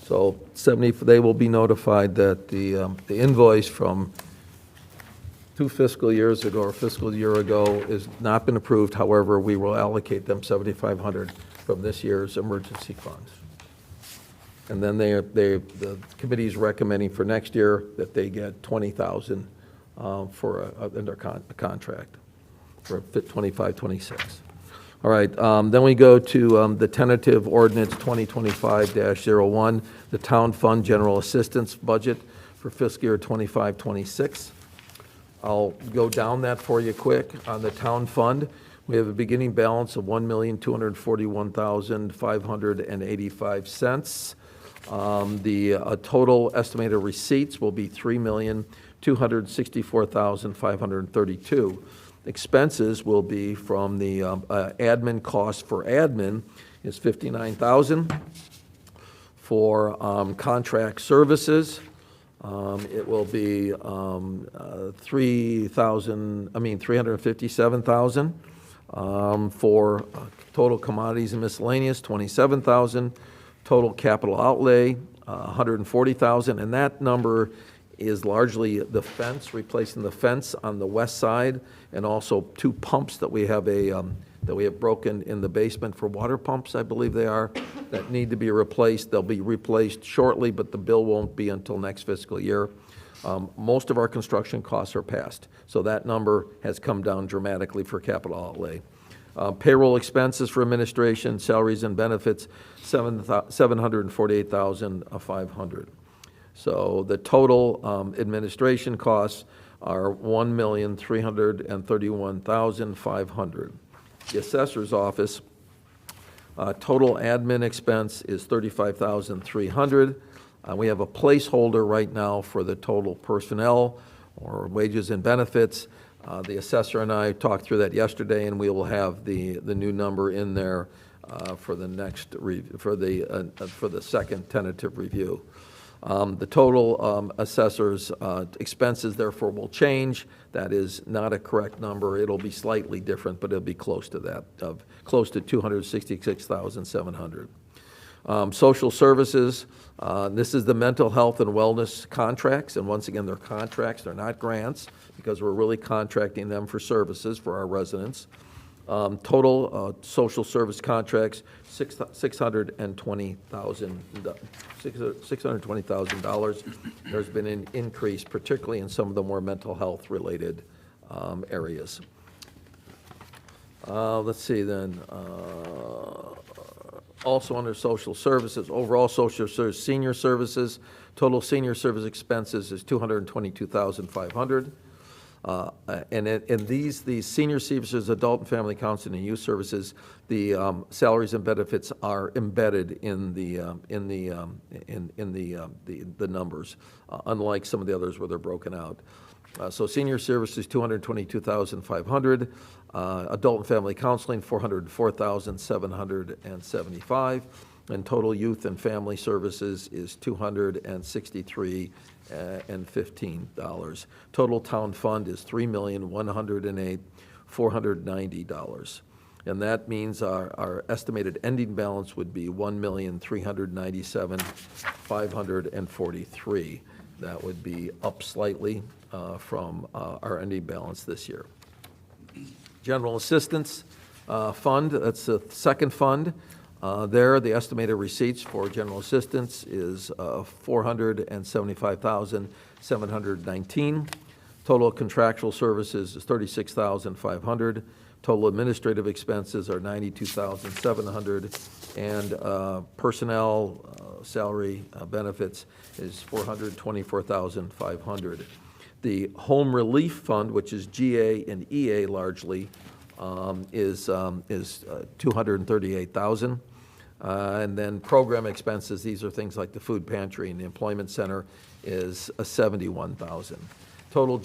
So 70, they will be notified that the invoice from 2 fiscal years ago or fiscal year ago has not been approved. However, we will allocate them $7,500 from this year's emergency funds. And then the committee's recommending for next year that they get $20,000 for under contract for 25-26. All right, then we go to the tentative ordinance 2025-01, the town fund general assistance budget for fiscal year 25-26. I'll go down that for you quick. On the town fund, we have a beginning balance of $1,241,585. The total estimated receipts will be $3,264,532. Expenses will be from the admin cost for admin is $59,000. For contract services, it will be $357,000. For total commodities and miscellaneous, $27,000. Total capital outlay, $140,000, and that number is largely the fence, replacing the fence on the west side, and also 2 pumps that we have that we have broken in the basement for water pumps, I believe they are, that need to be replaced. They'll be replaced shortly, but the bill won't be until next fiscal year. Most of our construction costs are passed, so that number has come down dramatically for capital outlay. Payroll expenses for administration, salaries and benefits, $748,500. So the total administration costs are $1,331,500. The assessor's office, total admin expense is $35,300. We have a placeholder right now for the total personnel or wages and benefits. The assessor and I talked through that yesterday, and we will have the new number in there for the next for the second tentative review. The total assessor's expenses, therefore, will change. That is not a correct number. It'll be slightly different, but it'll be close to that, close to $266,700. Social services, this is the mental health and wellness contracts, and once again, they're contracts, they're not grants, because we're really contracting them for services for our residents. Total social service contracts, $620,000. There's been an increase, particularly in some of the more mental health related areas. Let's see then. Also under social services, overall social service, senior services, total senior service expenses is $222,500. And these senior services, adult and family counseling and youth services, the salaries and benefits are embedded in the numbers, unlike some of the others where they're broken out. So senior services, $222,500. Adult and family counseling, $404,775. And total youth and family services is $263,015. Total town fund is $3,108,490. And that means our estimated ending balance would be $1,397,543. That would be up slightly from our ending balance this year. General assistance fund, that's the second fund. There, the estimated receipts for general assistance is $475,719. Total contractual services is $36,500. Total administrative expenses are $92,700. And personnel, salary, benefits is $424,500. The home relief fund, which is GA and EA largely, is $238,000. And then program expenses, these are things like the food pantry and the employment center, is $71,000. Total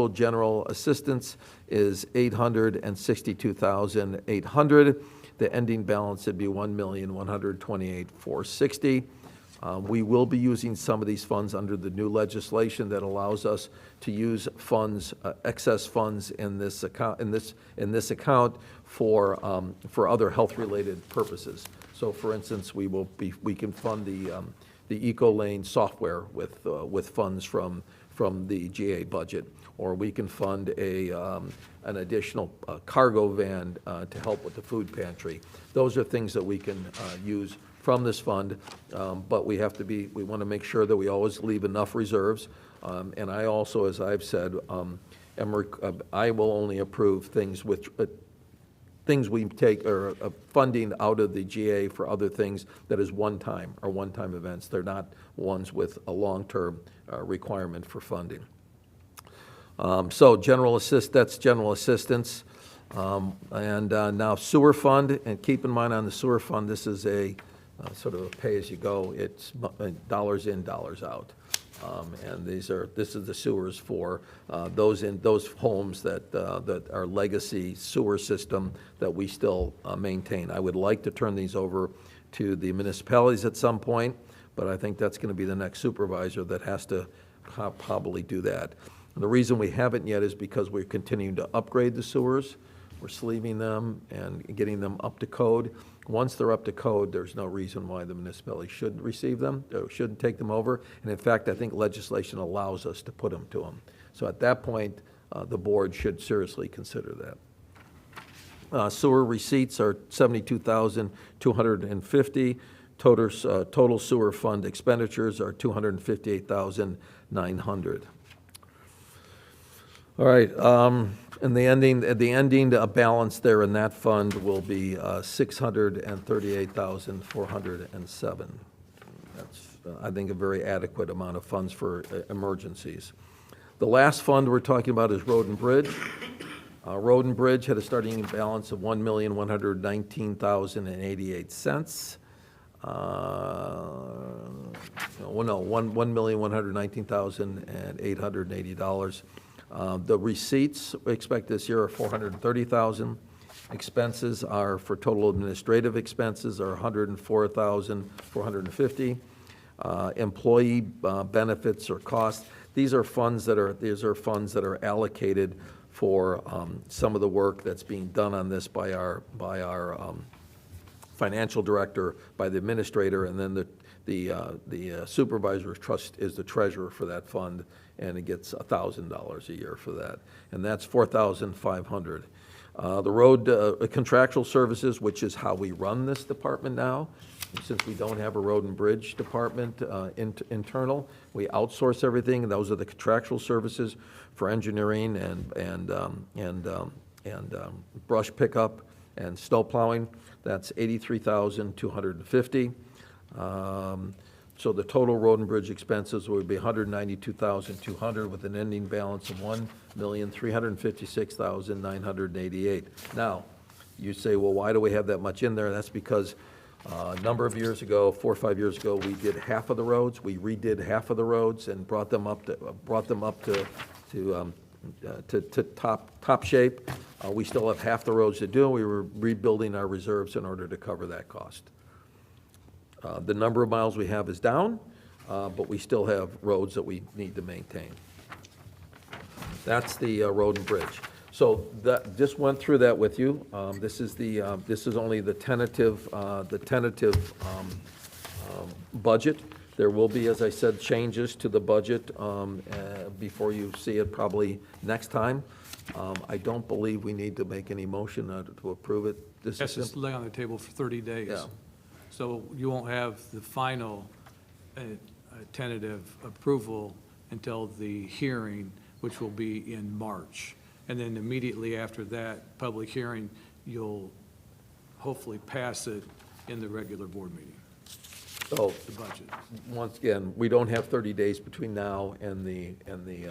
general assistance is $862,800. The ending balance would be $1,128,460. We will be using some of these funds under the new legislation that allows us to use funds, excess funds in this account for other health-related purposes. So, for instance, we can fund the EcoLane software with funds from the GA budget, or we can fund an additional cargo van to help with the food pantry. Those are things that we can use from this fund, but we want to make sure that we always leave enough reserves. And I also, as I've said, I will only approve things with things we take or funding out of the GA for other things that is one-time events. They're not ones with a long-term requirement for funding. So that's general assistance. And now sewer fund, and keep in mind on the sewer fund, this is a sort of a pay-as-you-go. It's dollars in, dollars out. And this is the sewers for those homes that are legacy sewer system that we still maintain. I would like to turn these over to the municipalities at some point, but I think that's going to be the next supervisor that has to probably do that. And the reason we haven't yet is because we're continuing to upgrade the sewers. We're sleeving them and getting them up to code. Once they're up to code, there's no reason why the municipality shouldn't receive them, or shouldn't take them over. And in fact, I think legislation allows us to put them to them. So at that point, the board should seriously consider that. Sewer receipts are $72,250. Total sewer fund expenditures are $258,900. All right, and the ending balance there in that fund will be $638,407. That's, I think, a very adequate amount of funds for emergencies. The last fund we're talking about is Road and Bridge. Road and Bridge had a starting balance of $1,119,088. $1,119,880. The receipts we expect this year are $430,000. Expenses are, for total administrative expenses, are $104,450. Employee benefits or costs. These are funds that are allocated for some of the work that's being done on this by our financial director, by the administrator, and then the supervisor is the treasurer for that fund, and it gets $1,000 a year for that, and that's $4,500. The road contractual services, which is how we run this department now, since we don't have a road and bridge department internal, we outsource everything, and those are the contractual services for engineering and brush pickup and snow plowing. That's $83,250. So the total road and bridge expenses would be $192,200 with an ending balance of $1,356,988. Now, you say, well, why do we have that much in there? That's because a number of years ago, 4 or 5 years ago, we did half of the roads. We redid half of the roads and brought them up to top shape. We still have half the roads to do. We were rebuilding our reserves in order to cover that cost. The number of miles we have is down, but we still have roads that we need to maintain. That's the road and bridge. So that, just went through that with you. This is only the tentative budget. There will be, as I said, changes to the budget before you see it probably next time. I don't believe we need to make any motion to approve it. This That's is just lay on the table for 30 days. Yeah. So you won't have the final tentative approval until the hearing, which will be in March. And then immediately after that public hearing, you'll hopefully pass it in the regular board meeting, So, the budget. once again, we don't have 30 days between now and the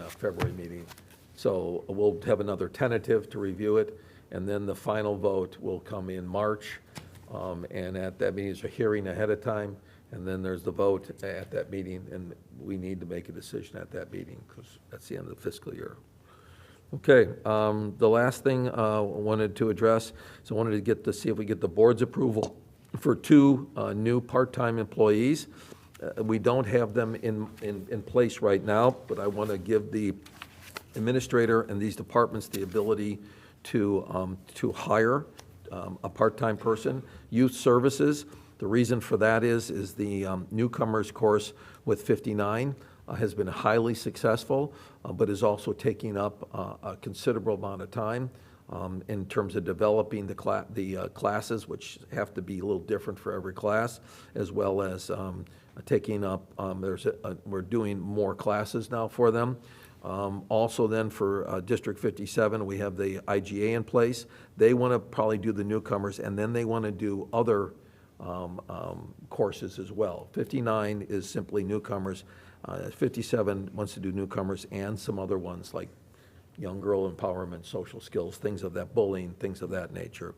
February meeting. So we'll have another tentative to review it, and then the final vote will come in March. And at that meeting, there's a hearing ahead of time, and then there's the vote at that meeting, and we need to make a decision at that meeting, because that's the end of the fiscal year. Okay, the last thing I wanted to address is I wanted to see if we get the board's approval for 2 new part-time employees. We don't have them in place right now, but I want to give the administrator and these departments the ability to hire a part-time person. Youth Services, the reason for that is the newcomers course with 59 has been highly successful, but is also taking up a considerable amount of time in terms of developing the classes, which have to be a little different for every class, as well as taking up, we're doing more classes now for them. Also then for District 57, we have the IGA in place. They want to probably do the newcomers, and then they want to do other courses as well. 59 is simply newcomers. 57 wants to do newcomers and some other ones like young girl empowerment, social skills, things of that, bullying, things of that nature.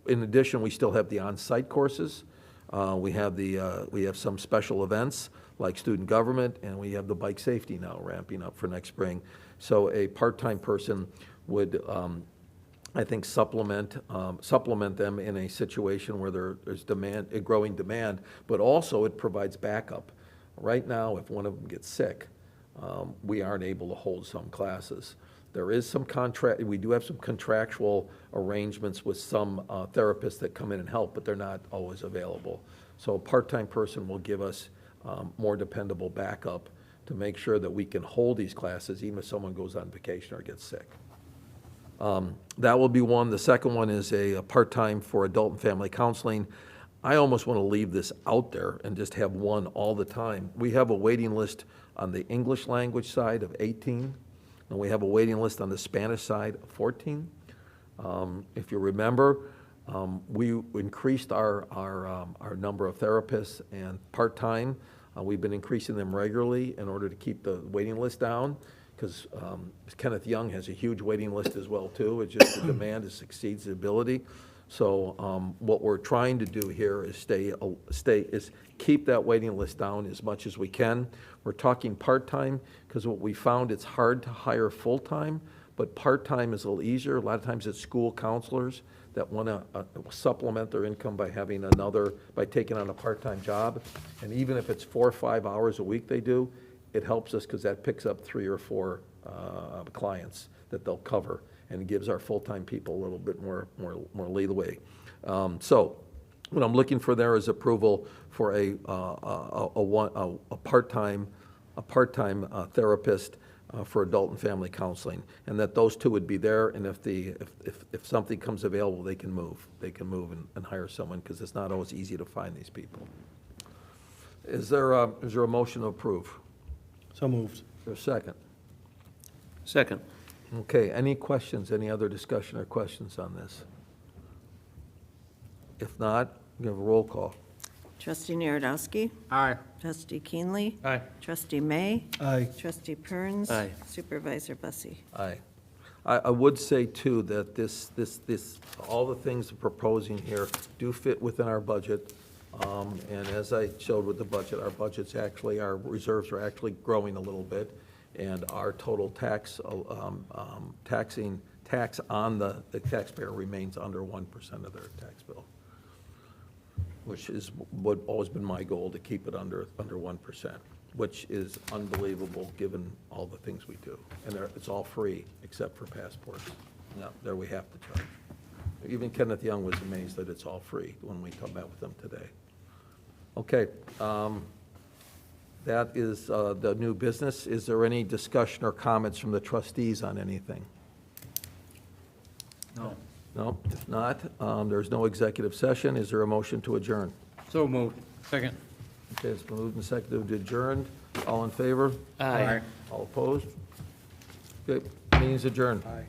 In addition, we still have the on-site courses. We have some special events like student government, and we have the bike safety now ramping up for next spring. So a part-time person would, I think, supplement them in a situation where there's a growing demand, but also it provides backup. Right now, if one of them gets sick, we aren't able to hold some classes. There is some we do have some contractual arrangements with some therapists that come in and help, but they're not always available. So a part-time person will give us more dependable backup to make sure that we can hold these classes even if someone goes on vacation or gets sick. That will be one. The second one is a part-time for adult and family counseling. I almost want to leave this out there and just have one all the time. We have a waiting list on the English language side of 18, and we have a waiting list on the Spanish side of 14. If you remember, we increased our number of therapists and part-time. We've been increasing them regularly in order to keep the waiting list down, because Kenneth Young has a huge waiting list as well, too. It's just the demand exceeds the ability. So what we're trying to do here is keep that waiting list down as much as we can. We're talking part-time because what we found, it's hard to hire full-time, but part-time is a little easier. A lot of times it's school counselors that want to supplement their income by taking on a part-time job. And even if it's 4 or 5 hours a week they do, it helps us because that picks up 3 or 4 clients that they'll cover, and gives our full-time people a little bit more leeway. So what I'm looking for there is approval for a part-time therapist for adult and family counseling, and that those two would be there, and if something comes available, they can move and hire someone, because it's not always easy to find these people. Is there a motion to approve? So moved. Is there a second? Second. Okay, any questions, any other discussion or questions on this? If not, we have a roll call. Trustee Narodowski. Aye. Trustee Keenley. Aye. Trustee May. Aye. Trustee Perns. Aye. Supervisor Bussie. Aye. I would say, too, that all the things we're proposing here do fit within our budget. And as I showed with the budget, our reserves are actually growing a little bit. And our total tax on the taxpayer remains under 1% of their tax bill, which is what always been my goal, to keep it under 1%, which is unbelievable given all the things we do. And it's all free except for passports. Now, there we have to charge. Even Kenneth Young was amazed that it's all free when we met with him today. Okay. That is the new business. Is there any discussion or comments from the trustees on anything? No. No? If not, there's no executive session. Is there a motion to adjourn? So moved. Second. Okay, it's been moved and seconded to adjourn. All in favor? Aye. All opposed? Okay, meeting's adjourned. Aye.